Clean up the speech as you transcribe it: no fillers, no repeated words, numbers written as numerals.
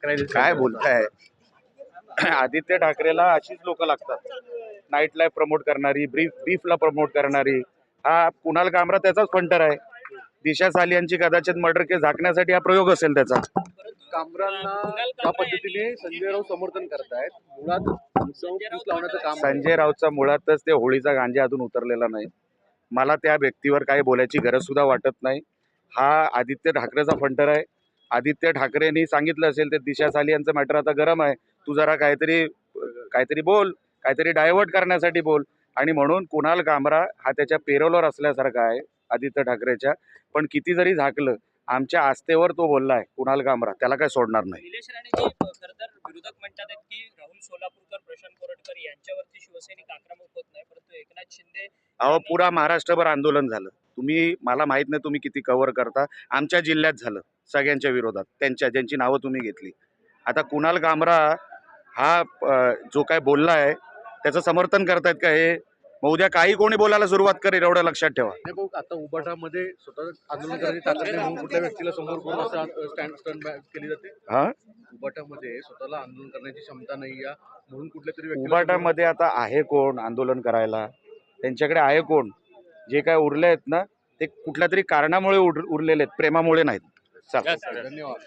काय बोलताय? आदित्य ठाकरेला अशीच लोक लागतात, नाईट लाईफ प्रमोट करणारी, बीफला प्रमोट करणारी. हा कुणाल कामरा त्याचाच फंटर आहे. दिशा सालियांची कदाचित मर्डर केस झाकण्यासाठी हा प्रयोग असेल त्याचा. कामरांना ज्या पद्धतीने संजय राऊत समर्थन करतायत, मुळात फूस लावण्याचं काम संजय राऊतचा मुळातच ते होळीचा गांजा अजून उतरलेला नाही. मला त्या व्यक्तीवर काही बोलायची गरज सुद्धा वाटत नाही. हा आदित्य ठाकरेचा फंटर आहे. आदित्य ठाकरेंनी सांगितलं असेल ते दिशा सालियांचं मॅटर आता गरम आहे, तू जरा काहीतरी बोल, काहीतरी डायव्हर्ट करण्यासाठी बोल. आणि म्हणून कुणाल कामरा हा त्याच्या पेरोलवर असल्यासारखा आहे आदित्य ठाकरेच्या. पण किती जरी झाकलं, आमच्या आस्थेवर तो बोलला आहे कुणाल कामरा, त्याला काय सोडणार नाही. निलेश राणेजी खरंतर विरोधक म्हणतात आहेत की राहुल सोलापूरकर, प्रशांत कोरटकर यांच्यावरती शिवसैनिक आक्रमक होत नाही, परंतु एकनाथ शिंदे पुरा महाराष्ट्रभर आंदोलन झालं. तुम्ही, मला माहित नाही तुम्ही किती कव्हर करता, आमच्या जिल्ह्यात झालं सगळ्यांच्या विरोधात, ज्यांची नावं तुम्ही घेतली. आता कुणाल कामरा हा जो काय बोलला आहे त्याचं समर्थन करतायत का हे? मग उद्या काही कोणी बोलायला सुरुवात करेल, एवढं लक्षात ठेवा. नाही भाऊ, आता उबाटामध्ये स्वतः आंदोलन करण्याची ताकद नाही म्हणून कुठल्या व्यक्तीला समोर करून असं स्टँड केली जाते. हा, उबाटामध्ये स्वतःला आंदोलन करण्याची क्षमता नाही या म्हणून कुठल्या तरी व्यक्तीला उबाटामध्ये आता आहे कोण आंदोलन करायला? त्यांच्याकडे आहे कोण? जे काय उरले आहेत ना, ते कुठल्या तरी कारणामुळे उरलेले आहेत, प्रेमामुळे नाहीत. धन्यवाद.